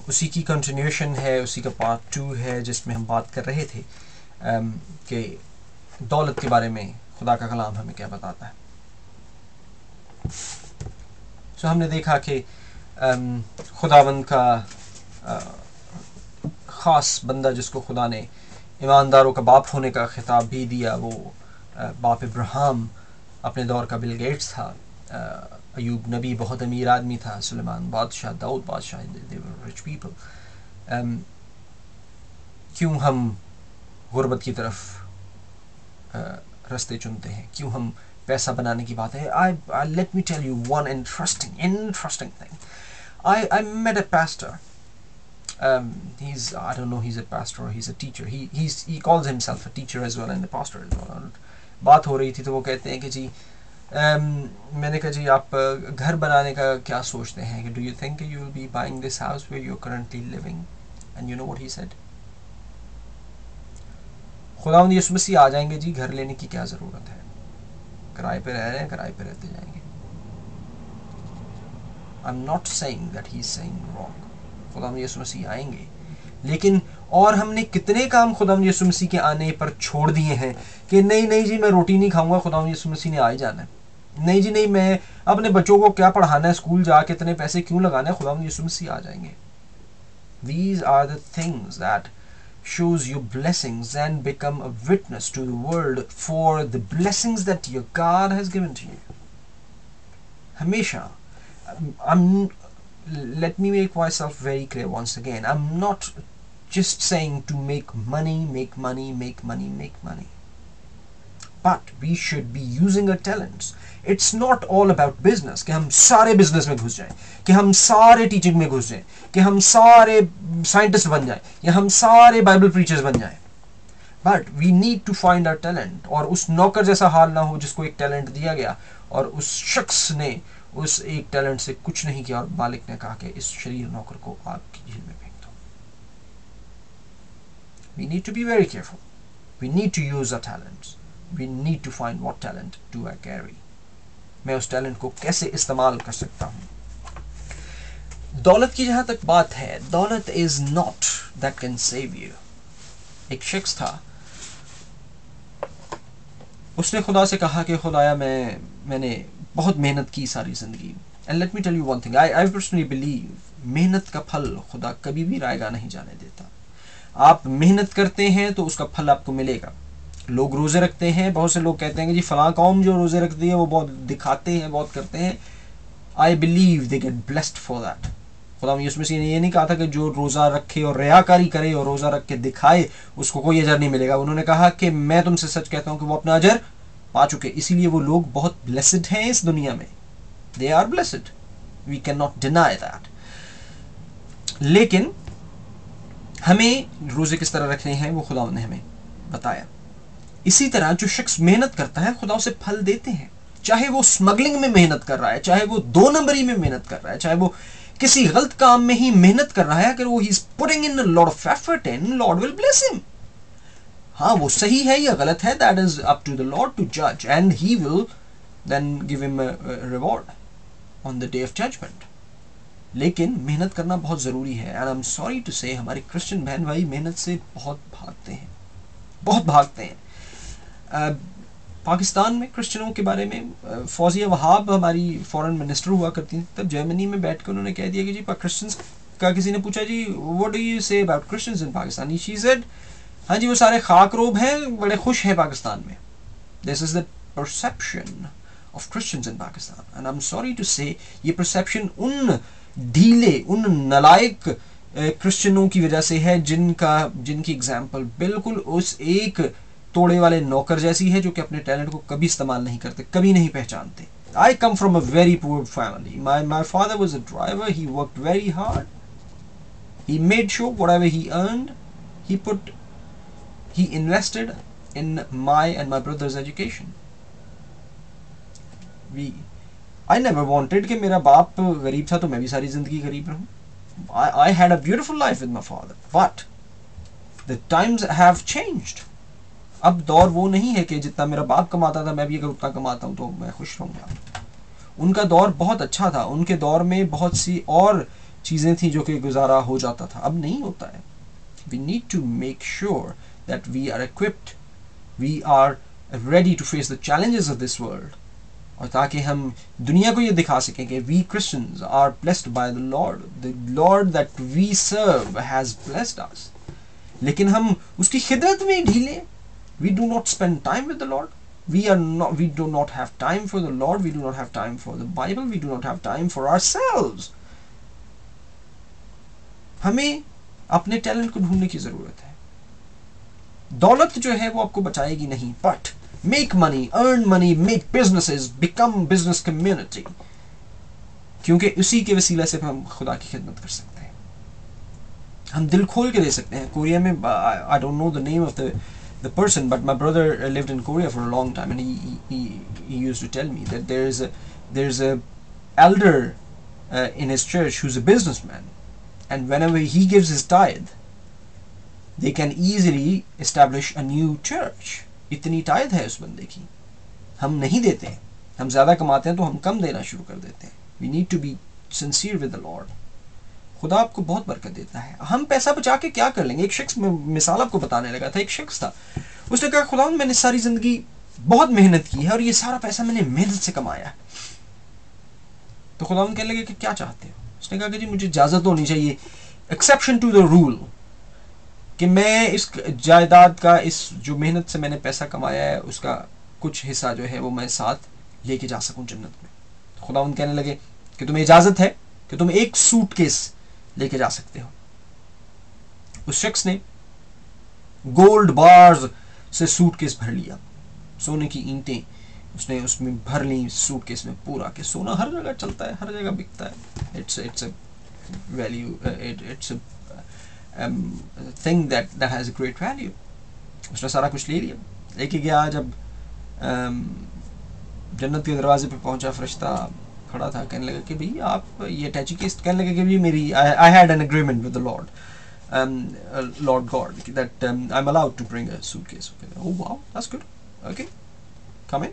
उसी की कंटिन्यूशन है, उसी का पार्ट 2 है, जिसमें हम बात कर रहे थे कि दौलत के बारे में खुदा का कलाम हमें क्या बताता है। सो हमने देखा कि खुदावंद का ख़ास बंदा जिसको खुदा ने ईमानदारों का बाप होने का खिताब भी दिया, वो बाप इब्राहिम अपने दौर का बिल गेट्स था, अयूब नबी बहुत अमीर आदमी था, सुलेमान बादशाह, दाऊद बादशाह, दे वर रिच पीपल। क्यों हम गुर्बत की तरफ रास्ते चुनते हैं, क्यों हम पैसा बनाने की बात है। I let me tell you one interesting thing. I met a pastor. I don't know, he's a pastor or he's a teacher. He calls himself a teacher as well and a pastor as well. और बात हो रही थी तो वो कहते हैं कि जी मैंने कहा जी आप घर बनाने का क्या सोचते हैं, कि do you think you will be buying this house where you're currently living? And you know what he said? खुदावंद यीशु मसीह आ जाएंगे जी, घर लेने की क्या ज़रूरत है, किराए पे रह रहे हैं, किराए पे रहते जाएंगे। I'm not saying that he's saying wrong. खुदावंद यीशु मसीह आएंगे, लेकिन और हमने कितने काम खुदावंद यीशु मसीह के आने पर छोड़ दिए हैं कि नहीं नहीं जी मैं रोटी नहीं खाऊंगा, खुदावंद यीशु मसीह ने आ ही जाना है। नहीं जी नहीं, मैं अपने बच्चों को क्या पढ़ाना है, स्कूल जाके इतने पैसे क्यों लगाना है, खुदावंद यीशु मसीह आ जाएंगे। These are the things that shows your blessings and become a witness to the world for the blessings that your God has given to you. हमेशा let me make myself very clear once again. I'm not just saying to make money. But we should be using our talents. It's not all about business, कि हम सारे business में घुस जाएं, कि हम सारे टीचिंग में घुस जाएं, कि हम सारे साइंटिस्ट बन जाएं, या हम सारे बाइबल प्रीचर्स बन जाएं। But we need to find our talent. और उस नौकर जैसा हाल ना हो जिसको एक टैलेंट दिया गया और उस शख्स ने उस एक टैलेंट से कुछ नहीं किया और मालिक ने कहा कि इस शरीर नौकर को आग की झील में फेंक दो। We need to be very careful. We need to use our talents. We need to find what talent do I carry. मैं उस टैलेंट को कैसे इस्तेमाल कर सकता हूं। दौलत की जहां तक बात है, दौलत is not that can save you. एक शख्स था, उसने खुदा से कहा कि खुदाया मैंने बहुत मेहनत की सारी जिंदगी। And let me tell you one thing, I personally believe मेहनत का फल खुदा कभी भी रायगा नहीं जाने देता। आप मेहनत करते हैं तो उसका फल आपको मिलेगा। लोग रोजे रखते हैं, बहुत से लोग कहते हैं कि जी फलां कौम जो रोजे रखती है वो बहुत दिखाते हैं, बहुत करते हैं। I believe they get blessed for that. खुदा यीशु मसीह ने ये नहीं कहा था कि जो रोज़ा रखे और रियाकारी करे और रोज़ा रख के दिखाए उसको कोई अजर नहीं मिलेगा। उन्होंने कहा कि मैं तुमसे सच कहता हूं कि वो अपना अजर पा चुके। इसीलिए वो लोग बहुत ब्लेसड हैं इस दुनिया में। They are blessed, we can not deny that. लेकिन हमें रोजे किस तरह रखने हैं वो खुदा ने हमें बताया। इसी तरह जो शख्स मेहनत करता है खुदा उसे फल देते हैं, चाहे वो स्मगलिंग में मेहनत कर रहा है, चाहे वो 2 नंबरी में मेहनत कर रहा है, चाहे वो किसी गलत काम में ही मेहनत कर रहा है, अगर वो he is putting in a lot of effort in, Lord will bless him. हाँ, वो सही है या गलत है, that is up to the Lord to जज, and he will then give him a reward on the day of judgment. लेकिन मेहनत करना बहुत जरूरी है। And I am sorry to say हमारे क्रिश्चियन बहन भाई मेहनत से बहुत भागते हैं, बहुत भागते हैं। पाकिस्तान में क्रिश्चियनों के बारे में फौजिया वहाब हमारी फॉरेन मिनिस्टर हुआ करती थी, तब जर्मनी में बैठ कर उन्होंने कह दिया कि जी क्रिश्चियंस का, किसी ने पूछा जी what do you say about Christians in Pakistan, she said हाँ जी वो सारे खाकरोब हैं, बड़े खुश हैं पाकिस्तान में। This is the perception of Christians in Pakistan. And I am sorry to say ये परसेप्शन उन ढीले, उन नलायक क्रिश्चियनों की वजह से है जिनकी एग्जाम्पल बिल्कुल उस एक तोड़े वाले नौकर जैसी है जो कि अपने टैलेंट को कभी इस्तेमाल नहीं करते, कभी नहीं पहचानते। I come from a very poor family. My father was a driver. He worked very hard. He made sure whatever he earned, he invested in my and my brother's education. I never wanted कि मेरा बाप गरीब था तो मैं भी सारी जिंदगी गरीब रहूं। I had a beautiful life with my father, but the times have changed. अब दौर वो नहीं है कि जितना मेरा बाप कमाता था मैं भी अगर उतना कमाता हूं तो मैं खुश रहूंगा। उनका दौर बहुत अच्छा था, उनके दौर में बहुत सी और चीज़ें थी जो कि गुजारा हो जाता था, अब नहीं होता है. We need to make sure that we are equipped, we are ready to face the challenges of this world, और ताकि हम दुनिया को ये दिखा सकें कि we Christians are blessed by the Lord that we serve has blessed us. लेकिन हम उसकी खिदमत में ढीले. We do not spend time with the Lord. We do not have time for the Lord. We do not have time for the Bible. We do not have time for ourselves. हमें अपने talent को ढूंढने की जरूरत है. दौलत जो है वो आपको बचाएगी नहीं, but make money, earn money, make businesses, become business community, क्योंकि उसी के वसीले से हम खुदा की खिदमत कर सकते हैं. हम दिल खोल के दे सकते हैं. कोरिया में, I don't know the name of the person, but my brother lived in Korea for a long time, and he used to tell me that there's a elder in his church who's a businessman, and whenever he gives his tithe, they can easily establish a new church. इतनी tithe है उस बंदे की. हम नहीं देते हैं. हम ज़्यादा कमाते हैं तो हम कम देना शुरू कर देते हैं. We need to be sincere with the Lord. खुदा आपको बहुत बरकत देता है. हम पैसा बचा के क्या कर लेंगे? एक शख्स, में मिसाल आपको बताने लगा था, एक शख्स था, उसने कहा खुदा मैंने सारी ज़िंदगी बहुत मेहनत की है और ये सारा पैसा मैंने मेहनत से कमाया है. तो खुदा कहने लगे कि क्या चाहते हो? उसने कहा कि जी मुझे इजाज़त होनी चाहिए, एक्सेप्शन टू द रूल, कि मैं इस जायदाद का, इस जो मेहनत से मैंने पैसा कमाया है उसका कुछ हिस्सा जो है वो मैं साथ लेके जा सकूं जन्नत में. तो खुदा कहने लगे कि तुम्हें इजाज़त है कि तुम एक सूटकेस लेके जा सकते हो. उस शख्स ने गोल्ड बार्स से सूटकेस भर लिया, सोने की ईंटें उसने उसमें भर ली सूटकेस में पूरा, के सोना हर जगह चलता है, हर जगह बिकता है. It's a value, it's a thing that has a great value. उसने सारा कुछ ले लिया, लेके गया. जब जन्नत के दरवाजे पे पहुंचा, फरिश्ता खड़ा था, कहने लगा कि भाई आप ये अटैची केस, कहने लगा कि भाई मेरी I had an agreement with the Lord God that I'm allowed to bring a suitcase. Okay. Oh wow, that's good. Okay, come in.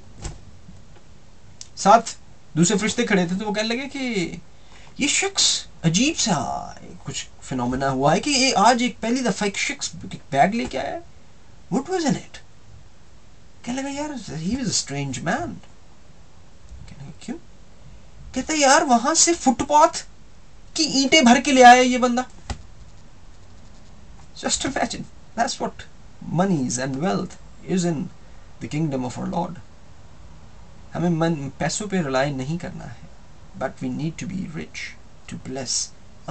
साथ दूसरे फरिश्ते खड़े थे, तो वो कहने लगे कि ये शख्स अजीब सा कुछ फिनोमेना हुआ है कि ये आज एक पहली दफा एक शख्स बैग लेके आया. What was in it? कहने लगा यार he was a strange man. कहने लगा क्यों? कहता यार वहां से फुटपाथ की ईंटें भर के ले आया ये बंदा. Just imagine, that's what monies and wealth is in the kingdom of our Lord. हमें पैसों पे रिलाय नहीं करना है, but we need to be rich to bless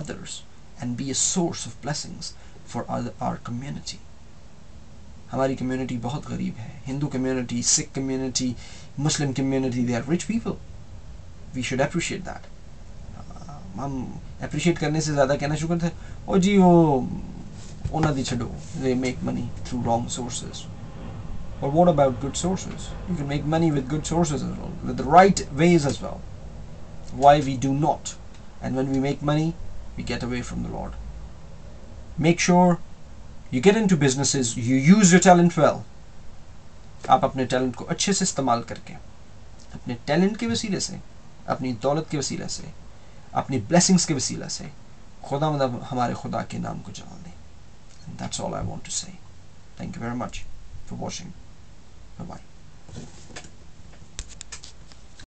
others and be a source of blessings for our community. हमारी community बहुत गरीब है. Hindu community, Sikh community, Muslim community, they are rich people. We should appreciate that. हम appreciate करने से ज़्यादा कहना शुरू करते हैं ओ जी वो ਉਹਨਾਂ ਦੀ ਛੱਡੋ, they make money through wrong sources. But what about good sources? You can make money with good sources as well, with the right ways as well. Why we do not? And when we make money, we get away from the Lord. Make sure you get into businesses, you use your talent well. आप अपने talent को अच्छे से इस्तेमाल करके, अपने talent के वसीले से, अपनी दौलत के वसीले से, अपनी ब्लेसिंग्स के वसीले से खुदा मतलब हमारे खुदा के नाम को जलाल दें. And that's all I want to say. Thank you very much for watching. Bye-bye.